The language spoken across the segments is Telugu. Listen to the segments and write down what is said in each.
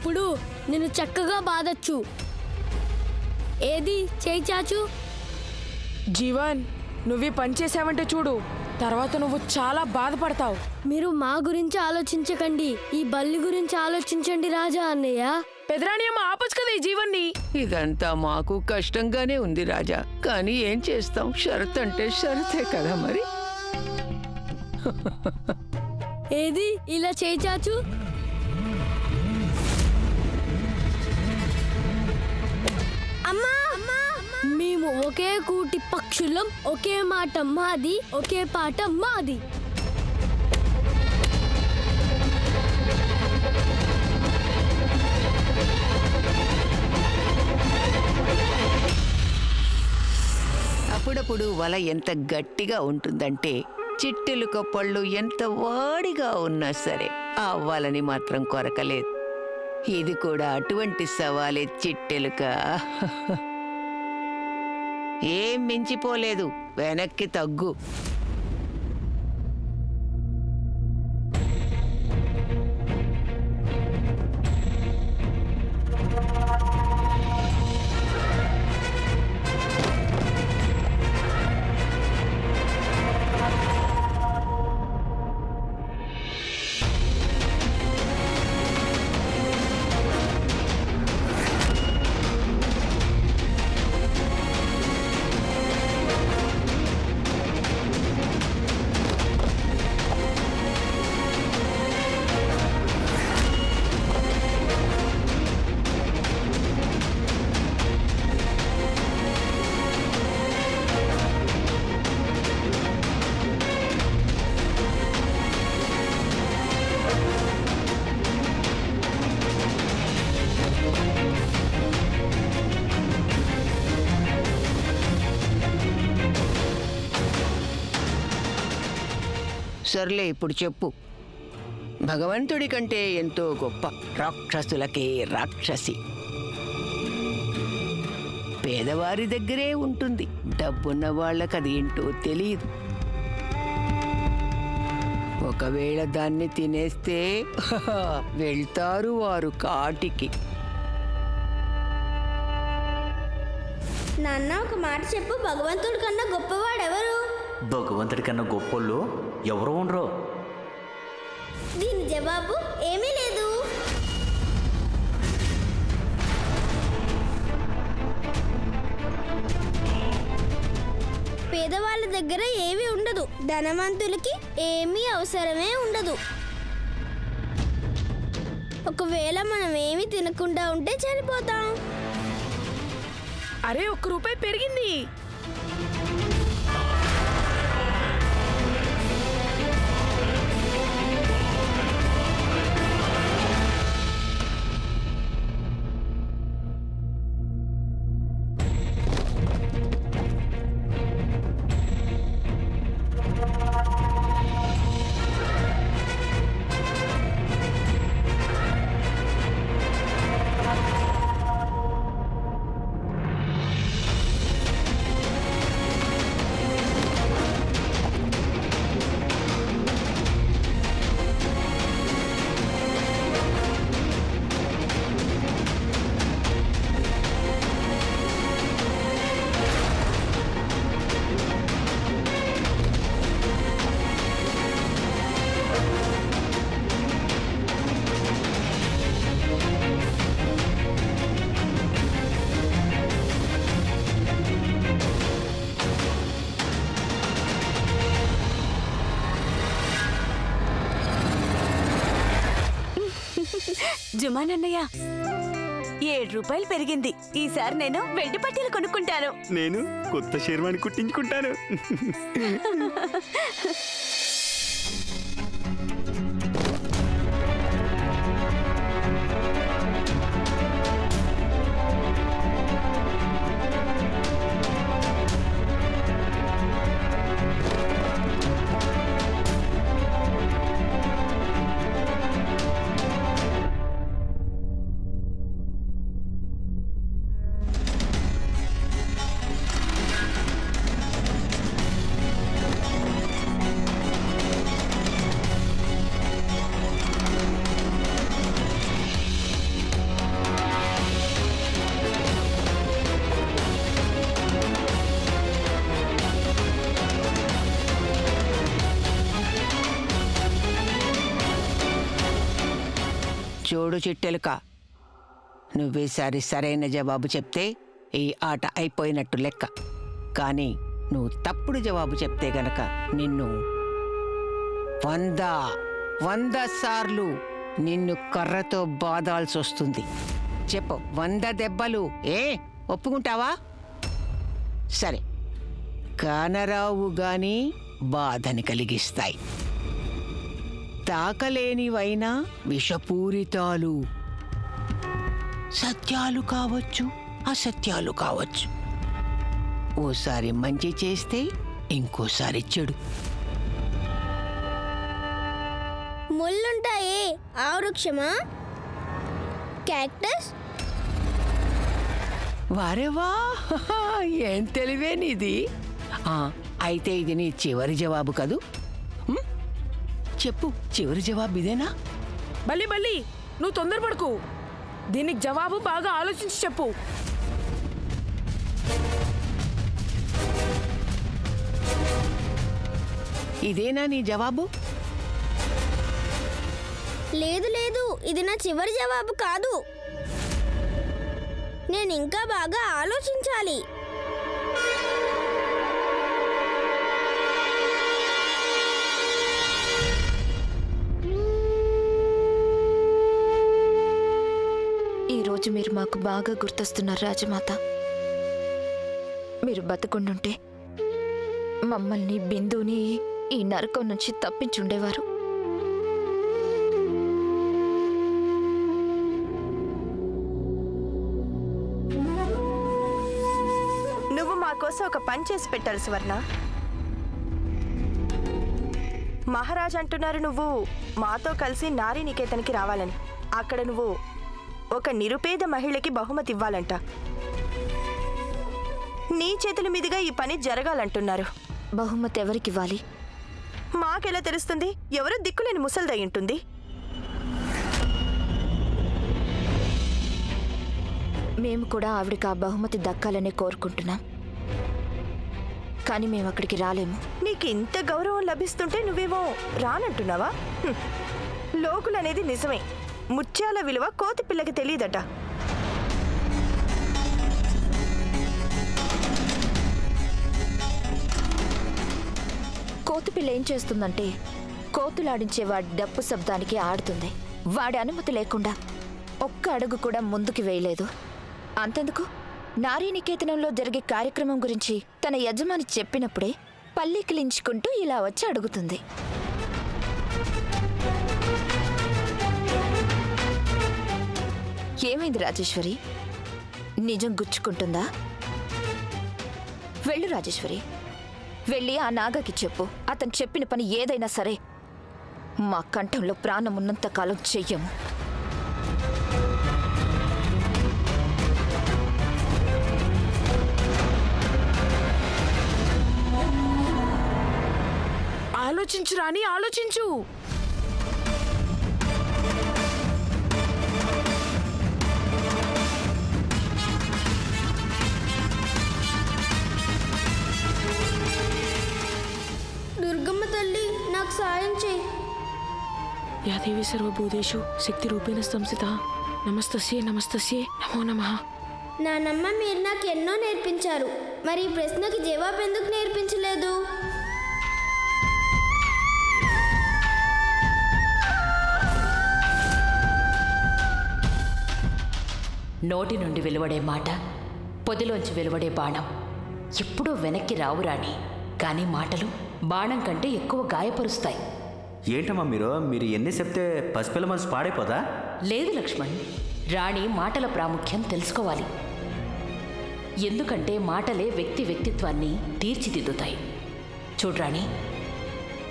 ఇప్పుడు నేను చక్కగా బాధొచ్చు. ఏది చేయి చాచు. జీవన్, నువ్వు పని చేసావంటే చూడు, తర్వాత నువ్వు చాలా బాధపడతావు. మీరు మా గురించి ఆలోచించకండి, ఈ బల్లి గురించి ఆలోచించండి రాజా అన్నయ్య. పెదరాణి అమ్మ ఆపచ్చు కదా ఈ జీవన్ని. ఇదంతా మాకు కష్టంగానే ఉంది రాజా, కానీ ఏం చేస్తాం, షరత్ అంటే షరతే కదా మరి. ఏది ఇలా చేయి చాచు. అమ్మా మేము ఒకే కూటి పక్షులం, ఒకే మాట మాది, ఒకే పాట మాది. అప్పుడప్పుడు వల ఎంత గట్టిగా ఉంటుందంటే చిట్టెలుక పళ్ళు ఎంత వాడిగా ఉన్నా సరే ఆ వలని మాత్రం కొరకలేదు. ఇది కూడా అటువంటి సవాలే చిట్టెలుక. ఏం మించిపోలేదు, వెనక్కి తగ్గు. సర్లే, ఇప్పుడు చెప్పు, భగవంతుడి కంటే ఎంతో గొప్ప రాక్షసులకే రాక్షసి పేదవారి దగ్గరే ఉంటుంది. డబ్బున్న వాళ్ళకి అది ఏంటో తెలియదు. ఒకవేళ దాన్ని తినేస్తే వెళ్తారు వారు కాటికి. నాన్న, ఒక మాట చెప్పు, భగవంతుడి కన్నా గొప్పవాడెవరు? భగవంతుడి కన్నా గొప్పోళ్ళు ఎవరు ఉండరు. దీని జవాబు ఏమీ లేదు. పేదవాళ్ళ దగ్గర ఏమీ ఉండదు, ధనవంతులకి ఏమీ అవసరమే ఉండదు. ఒకవేళ మనం ఏమీ తినకుండా ఉంటే చనిపోతాం. అరే, ₹1 పెరిగింది. జుమానన్నయ్య, ₹7 పెరిగింది. ఈసారి నేను వెండి పట్టీలు కొనుక్కుంటాను. నేను కొత్త షేర్వాణి కుట్టించుకుంటాను. చూడు చిట్టెలుక, నువ్వేసారి సరైన జవాబు చెప్తే ఈ ఆట అయిపోయినట్టు లెక్క. కానీ నువ్వు తప్పుడు జవాబు చెప్తే గనక నిన్ను 100 సార్లు నిన్ను కర్రతో బాదాల్సి వస్తుంది. చెప్పు, 100 దెబ్బలు ఒప్పుకుంటావా? సరే, కానరావు గాని బాధని కలిగిస్తాయి. తాకలేనివైనా విషపూరితాలు. సత్యాలు కావచ్చు, అసత్యాలు కావచ్చు. ఓసారి మంచి చేస్తే ఇంకోసారి చెడు. ముళ్ళుంటాయే ఆ వృక్షమా? క్యాక్టస్? వారేవా, ఏం తెలివే నీది. అయితే ఇది నీ చివరి జవాబు కదూ? చెప్పు, చివరి జవాబు ఇదేనా? బల్లి నువ్వు తొందరపడకు. దీనికి జవాబు బాగా ఆలోచించి చెప్పు. ఇదేనా నీ జవాబు? లేదు లేదు, ఇది నా చివరి జవాబు కాదు. నేను ఇంకా బాగా ఆలోచించాలి. ఈరోజు మీరు మాకు బాగా గుర్తొస్తున్నారు రాజమాత. మీరు బతుకుండుంటే మమ్మల్ని, బిందుని ఈ నరకం నుంచి తప్పించుండేవారు. నువ్వు మా కోసం ఒక పని చేసి పెట్టాలి సువర్ణ. మహారాజ్ అంటున్నారు నువ్వు మాతో కలిసి నారీ నికేతన్కి రావాలని. అక్కడ నువ్వు ఒక నిరుపేద మహిళకి బహుమతి ఇవ్వాలంట. నీ చేతుల మీదుగా ఈ పని జరగాలంటున్నారు. బహుమతి ఎవరికివ్వాలి? మాకెలా తెలుస్తుంది? ఎవరో దిక్కులేని ముసల్దై ఉంటుంది. మేము కూడా ఆవిడకి ఆ బహుమతి దక్కాలనే కోరుకుంటున్నాం. కానీ మేము అక్కడికి రాలేము. నీకు ఇంత గౌరవం లభిస్తుంటే నువ్వేమో రానంటున్నావా? లోకులనేది నిజమే. ముత్యాల విలువ కోతి పిల్లకి తెలియదట. కోతిపిల్ల ఏం చేస్తుందంటే కోతులాడించే వాడి డప్పు శబ్దానికి ఆడుతుంది. వాడి అనుమతి లేకుండా ఒక్క అడుగు కూడా ముందుకు వేయలేదు. అంతెందుకు, నారీ నికేతనంలో జరిగే కార్యక్రమం గురించి తన యజమాని చెప్పినప్పుడే పల్లికిలించుకుంటూ ఇలా వచ్చి అడుగుతుంది. ఏమైంది రాజేశ్వరి? నిజం గుచ్చుకుంటుందా? వెళ్ళు రాజేశ్వరి, వెళ్ళి ఆ నాగకి చెప్పు. అతను చెప్పిన పని ఏదైనా సరే మా కంఠంలో ప్రాణం ఉన్నంత కాలం చెయ్యము. ఆలోచించు రాణి, ఆలోచించు. దుర్గమ్మ తల్లి, నాకు సాయం చేయి. యాదేవి సర్వభూతేషు శక్తి రూపేణ సంస్థిత. నమస్తస్యే నమస్తస్యే నమో నమః. నానమ్మ, మీరు నాకు ఎన్నో నేర్పించారు. మరి ఈ ప్రశ్నకి జవాబు ఎందుకు నేర్పించలేదు? నోటి నుండి వెలువడే మాట, పొదిలోంచి వెలువడే బాణం ఎప్పుడూ వెనక్కి రావు రాణి. కానీ మాటలు బాణం కంటే ఎక్కువ గాయపరుస్తాయి. ఏంటమ్మా మీరు ఎన్ని చెప్తే పసిపిల్ల మనసు పాడైపోదా? లేదు లక్ష్మణ్, రాణి మాటల ప్రాముఖ్యం తెలుసుకోవాలి. ఎందుకంటే మాటలే వ్యక్తిత్వాన్ని తీర్చిదిద్దుతాయి. చూడ్రాణి,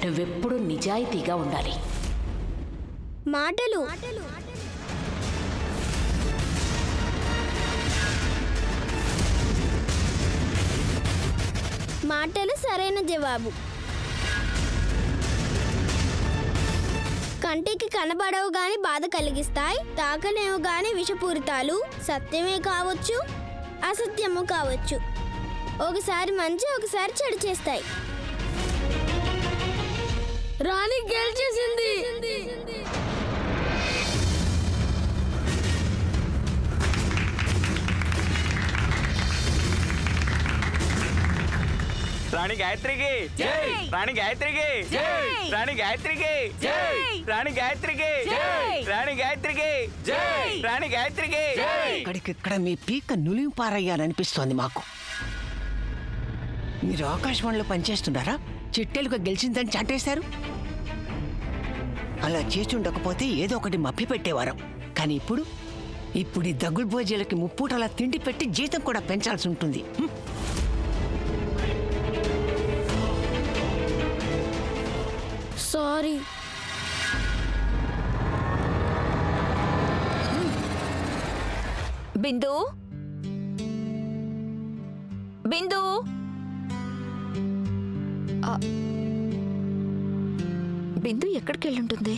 నువ్వెప్పుడూ నిజాయితీగా ఉండాలి. మాటలు మాటలు సరైన జవాబు. కంటికి కనబడవు గాని బాధ కలిగిస్తాయి, తాకలేవు గాని విషపూరితాలు. సత్యమే కావచ్చు, అసత్యము కావచ్చు. ఒకసారి మంచి, ఒకసారి చెడు చేస్తాయి. రాణి గెలిచేసింది. రాణి గాయత్రికి జై, రాణి గాయత్రికి జై, రాణి గాయత్రికి జై, రాణి గాయత్రికి జై, రాణి గాయత్రికి జై, రాణి గాయత్రికి జై. ఇక్కడికిక్కడ మీ పీక నులిం పారయ్యాలనిపిస్తోంది మాకు. మీరు ఆకాశవాణిలో పనిచేస్తున్నారా? చిట్టెలుక గెలిచిందని చాటేశారు. అలా చేసి ఉండకపోతే ఏదో ఒకటి మభ్య పెట్టేవారం. కానీ ఇప్పుడు ఈ దగ్గులు భోజీలకి ముప్పూటలా తిండి పెట్టి జీతం కూడా పెంచాల్సి ఉంటుంది. సారీ. బిందు బిందు ఆ, బిందు ఎక్కడికి వెళ్ళుంటుంది?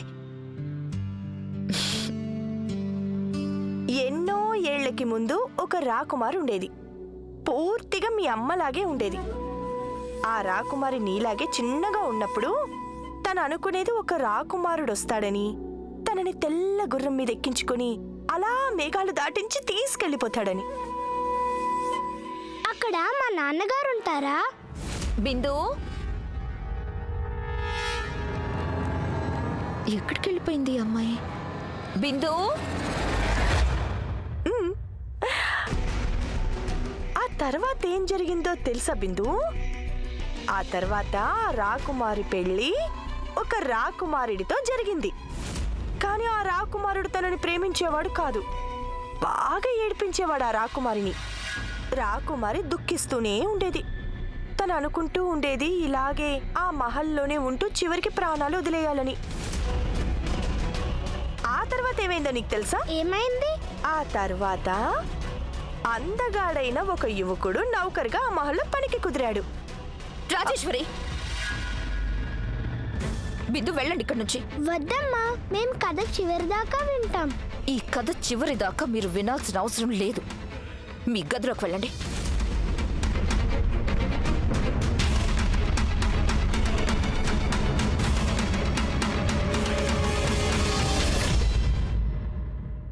ఎన్నో ఏళ్లకి ముందు ఒక రాకుమారి ఉండేది. పూర్తిగా మీ అమ్మలాగే ఉండేది. ఆ రాకుమారి నీలాగే చిన్నగా ఉన్నప్పుడు తను అనుకునేది ఒక రాకుమారుడు వస్తాడని, తనని తెల్ల గుర్రం మీద ఎక్కించుకొని అలా మేఘాలు దాటించి తీసుకెళ్లిపోతాడని. అక్కడ మా నాన్నగారు ఉంటారా? బిందు ఎక్కడికి వెళ్ళిపోయింది ఈ అమ్మాయి? బిందు ఆ తర్వాత ఏం జరిగిందో తెలుసా బిందు? ఆ తర్వాత రాకుమారి పెళ్లి ఒక రాకుమారుడితో జరిగింది. కానీ ఆ రాకుమారుడు తనని ప్రేమించేవాడు కాదు, బాగా ఏడిపించేవాడు ఆ రాకుమారిని. రాకుమారి దుఃఖిస్తూనే ఉండేది. తను అనుకుంటూ ఉండేది ఇలాగే ఆ మహల్లోనే ఉంటూ చివరికి ప్రాణాలు వదిలేయాలని. ఆ తర్వాత ఏమైందో నీకు తెలుసా? ఏమైంది? ఆ తర్వాత అందగాడైన ఒక యువకుడు నౌకరుగా ఆ మహల్లో పనికి కుదిరాడు. రాజేశ్వరి, బిందు వెళ్ళండి ఇక్కడి నుంచి. వద్దమ్మా, మేం కథ చివరిదాకా వింటాం. ఈ కథ చివరి దాకా మీరు వినాల్సిన అవసరం లేదు. మీ గదిలోకి వెళ్ళండి.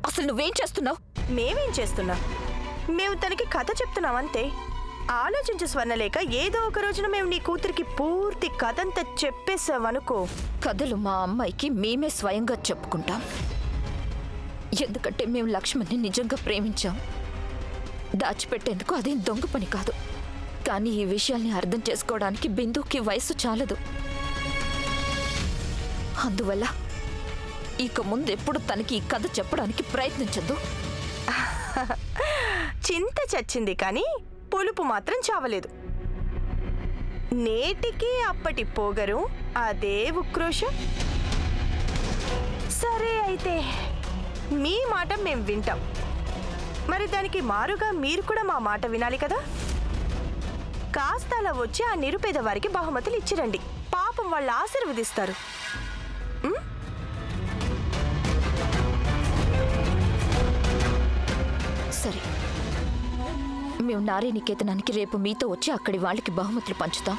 అసలు నువ్వేం చేస్తున్నావు? మేమేం చేస్తున్నాం? మేము తనకి కథ చెప్తున్నాం అంతే. ఆలోచించు స్వర్ణలేక, ఏదో ఒక రోజున మేము నీ కూతురికి పూర్తి కథంతా చెప్పేసావనుకో. కథలు మా అమ్మాయికి మేమే స్వయంగా చెప్పుకుంటాం. ఎందుకంటే మేము లక్ష్మణ్ని నిజంగా ప్రేమించాం. దాచిపెట్టేందుకు అదేం దొంగ పని కాదు. కానీ ఈ విషయాల్ని అర్థం చేసుకోవడానికి బిందుకి వయసు చాలదు. అందువల్ల ఇక ముందు ఎప్పుడు తనకి ఈ కథ చెప్పడానికి ప్రయత్నించద్దు. చింత చచ్చింది కానీ పులుపు మాత్రం చావలేదు. నేటికి అప్పటి పోగరు, అదే ఉక్రోషం. సరే అయితే మీ మాట మేం వింటాం. మరి దానికి మారుగా మీరు కూడా మా మాట వినాలి కదా. కాస్త అలా వచ్చి ఆ నిరుపేద వారికి బహుమతులు ఇచ్చిరండి. పాపం వాళ్ళు ఆశీర్వదిస్తారు. సరే, మేము నారీ నికేతనానికి రేపు మీతో వచ్చి అక్కడి వాళ్ళకి బహుమతులు పంచుతాం.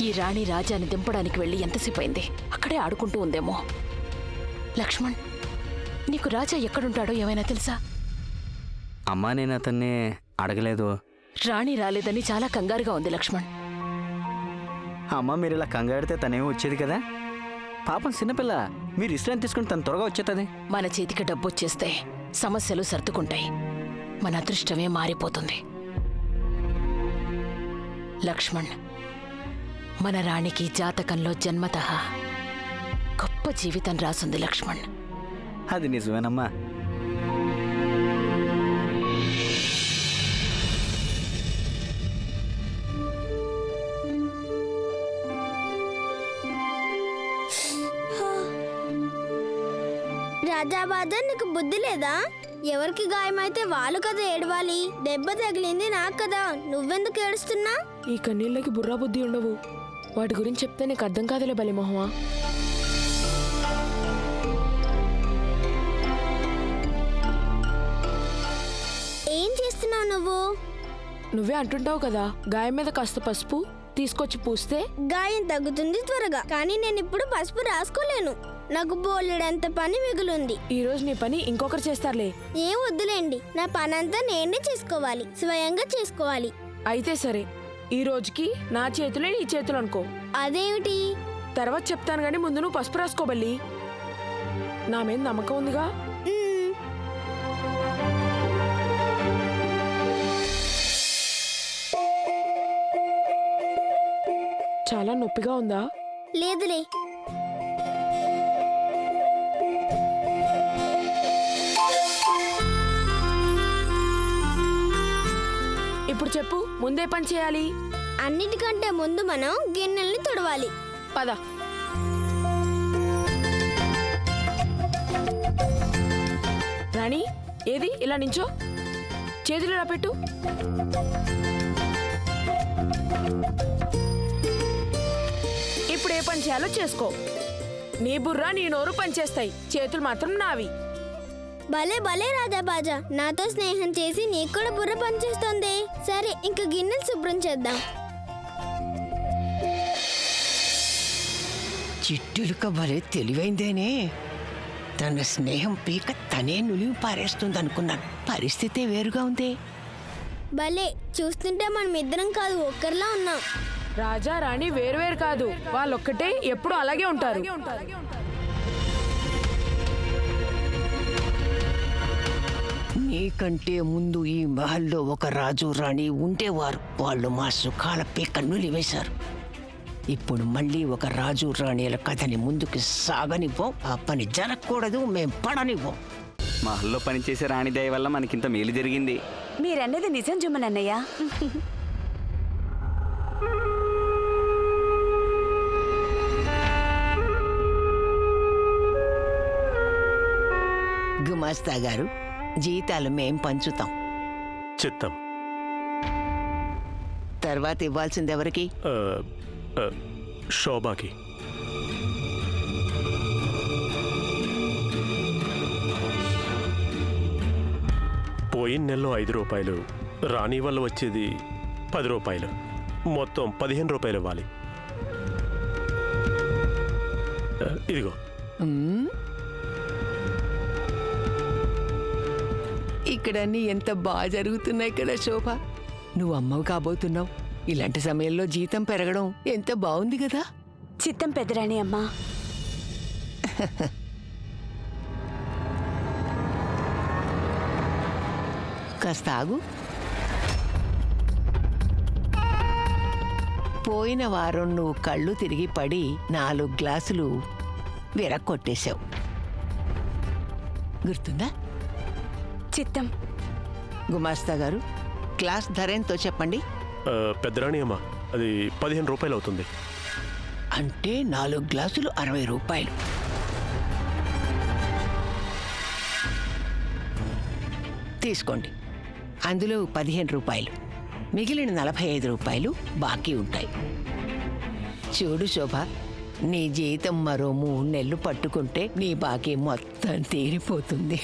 ఈ రాణి రాజాని దింపడానికి వెళ్ళి ఎంతసేపు అయింది? అక్కడే ఆడుకుంటూ ఉందేమో. లక్ష్మణ్, నీకు రాజా ఎక్కడుంటాడో ఏమైనా తెలుసా? అమ్మా, నేను అతన్ని అడగలేదు. రాణి రాలేదని చాలా కంగారుగా ఉంది లక్ష్మణ్. అమ్మ, మీరు ఇలా కంగాడితే తనేమో వచ్చేది కదా. పాపం చిన్నపిల్ల, మీరు విశ్రాంతి తీసుకుని తను త్వరగా వచ్చేస్తుంది. మన చేతికి డబ్బు వచ్చేస్తే సమస్యలు సర్దుకుంటాయి. మన అదృష్టమే మారిపోతుంది. లక్ష్మణ్, మన రాణికి జాతకంలో జన్మతః గొప్ప జీవితం రాసుంది లక్ష్మణ్. అది నిజమేనమ్మా. రాజాబాద, నీకు బుద్ధి లేదా? ఎవరికి గాయమైతే వాళ్ళు కదా ఏడవాలి. దెబ్బ తగిలింది నాకు కదా, నువ్వెందుకు ఏడుస్తున్నా? ఈ కన్నీళ్ళకి బుర్రా బుద్ధి ఉండవు. వాటి గురించి చెప్తే నీకు అర్థం కాదులే బలిమోహమా. ఏం అంటున్నావు నువ్వు? నువ్వే అంటుంటావు కదా, గాయం మీద కాస్త పసుపు తీసుకొచ్చి పూస్తే గాయం తగ్గుతుంది త్వరగా. కానీ నేను ఇప్పుడు పసుపు రాసుకోలేను. నాకు బోలెడంత పని మిగులుంది. ఈ రోజు నీ పని ఇంకొకరు చేస్తారులే. ఏం వద్దులేండి, నా పనంతా నేనే చేసుకోవాలి, స్వయంగా చేసుకోవాలి. అయితే సరే, ఈ రోజుకి నా చేతులే నీ చేతులు అనుకో. అదేమిటి? తర్వాత చెప్తాను గానీ ముందు నువ్వు పసుపు రాసుకోబల్లి. నా మీద నమ్మకం ఉందిగా. మ్మ్. చాలా నొప్పిగా ఉందా? లేదులే. ఇప్పుడు చెప్పు, ముందే పని చేయాలి. అన్నిటికంటే ముందు మనం గిన్నెల్ని తుడవాలి. పద. రాణి, ఏది ఇలా నించో, చేతులు ఇలా పెట్టు. ఇప్పుడు ఏ పని చేయాలో చేసుకో. నీ బుర్ర నీ నోరు పనిచేస్తాయి, చేతులు మాత్రం నావి. భలే భలే రాజా బాజా, నాతో స్నేహం చేసి నీకు కూడా బుర్ర పనిచేస్తోంది. సరే, ఇంక గిన్నెలు శుభ్రం చేద్దాం. చిట్టులుక భలే తెలివైందేనే. తన స్నేహం పీక తనే నులిమి పారేస్తుంది అనుకున్నాను. పరిస్థితే వేరుగా ఉంది. భలే, చూస్తుంటే మనం ఇద్దరం కాదు, ఒక్కరిలా ఉన్నాం. రాజా రాణి వేరువేరు కాదు, వాళ్ళొక్కటే, ఎప్పుడు అలాగే ఉంటారు. నీకంటే ముందు ఈ మహల్లో ఒక రాజు రాణి ఉండేవారు. వాళ్ళు మా సుఖాల పీక నులివేశారు. ఇప్పుడు మళ్ళీ ఒక రాజు రాణిల కథని ముందుకు సాగనివ్వం. ఆ పని జరగకూడదు, మేం పడనివ్వం. మహల్లో పనిచేసే రాణి దయ వల్ల మనకింత మేలు జరిగింది. మీరన్నది నిజం జుమ్మనన్నయ్య. గుమాస్తా గారు, జీతాలు మేం పంచుతాం. చిత్తం. తర్వాత ఇవ్వాల్సింది ఎవరికి? శోభాకి. పోయిన నెలలో 5 రూపాయలు, రాణి వల్ల వచ్చేది 10 రూపాయలు, మొత్తం 15 రూపాయలు ఇవ్వాలి. ఇదిగో. ఇక్కడ అన్నీ ఎంత బాగా జరుగుతున్నాయి కదా శోభ. నువ్వు అమ్మవు కాబోతున్నావు. ఇలాంటి సమయంలో జీతం పెరగడం ఎంత బాగుంది కదా. చిత్తం పెద్దరాణి అమ్మా. కాస్త ఆగు. పోయిన వారం నువ్వు కళ్ళు తిరిగి పడి 4 గ్లాసులు విరక్కొట్టేశావు, గుర్తుందా? చిత్తం. గుమాస్తా గారు, గ్లాస్ ధర ఎంతో చెప్పండి. పెద్దరాణి అమ్మ, అది 15 రూపాయలు అవుతుంది. అంటే 4 గ్లాసులు 60 రూపాయలు. తీసుకోండి. అందులో 15 రూపాయలు, మిగిలిన 45 రూపాయలు బాకీ ఉంటాయి. చూడు శోభ, నీ జీతం మరో 3 నెలలు పట్టుకుంటే నీ బాకీ మొత్తం తీరిపోతుంది.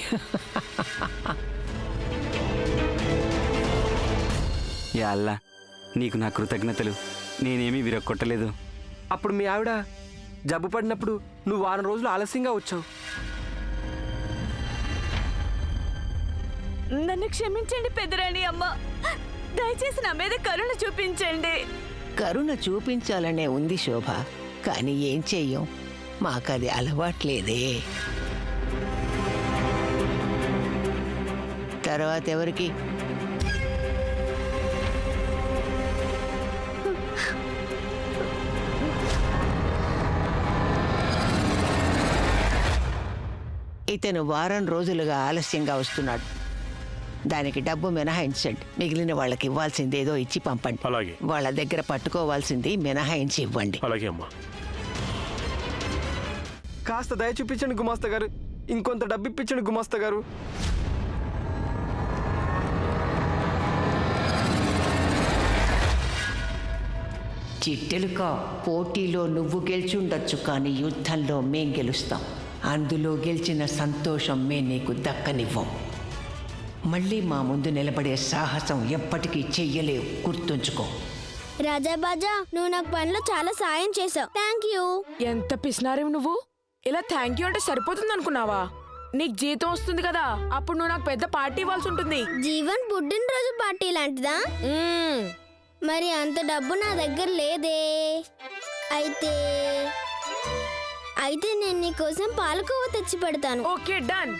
యా అల్లా, నీకు నా కృతజ్ఞతలు. నేనేమీ విరక్కొట్టలేదు. అప్పుడు మీ ఆవిడ జబ్బు పడినప్పుడు నువ్వు 1 రోజులు ఆలస్యంగా వచ్చావు. నన్ను క్షమించండి పెద్దరాణి అమ్మ. దయచేసి నా మీద కరుణ చూపించండి. కరుణ చూపించాలనే ఉంది శోభ, కానీ ఏం చెయ్యం, మాకది అలవాట్లేదే. తర్వాత ఎవరికి? ఇతను వారం రోజులుగా ఆలస్యంగా వస్తున్నాడు. దానికి డబ్బు మినహాయించండి. మిగిలిన వాళ్ళకి ఇవ్వాల్సింది ఏదో ఇచ్చి పంపండి. అలాగే. వాళ్ళ దగ్గర పట్టుకోవాల్సింది మినహాయించి ఇవ్వండి. అలాగే అమ్మా. కాస్త దయ చూపించండి గుమాస్తా గారు, ఇంకొంత డబ్బు ఇప్పించండి గుమాస్తా గారు. చిట్టెలుక, పోటీలో నువ్వు గెలిచుండొచ్చు, కానీ యుద్ధంలో మేం గెలుస్తాం. అందులో గెలిచిన సంతోషం మేం నీకు దక్కనివ్వం. మళ్ళీ మా ముందు నిలబడే సాహసం ఎప్పటికీ చెయ్యలేవు, గుర్తుంచుకో. రాజా బాజా, నువ్వు నాకు పనిలో చాలా సాయం చేసావు. Thank you. ఎంత పిసినారేవు నువ్వు. ఇలా థ్యాంక్ యూ అంటే సరిపోతుంది అనుకున్నావా? నీకు జీతం వస్తుంది కదా, అప్పుడు నువ్వు నాకు పెద్ద పార్టీ ఇవ్వాల్సి ఉంటుంది. జీవన్ పుట్టినరోజు పార్టీ లాంటిదా? మరి అంత డబ్బు నా దగ్గర లేదే. అయితే నేను నీకోసం పాలకోవ తెచ్చి పెడతాను. Okay, done.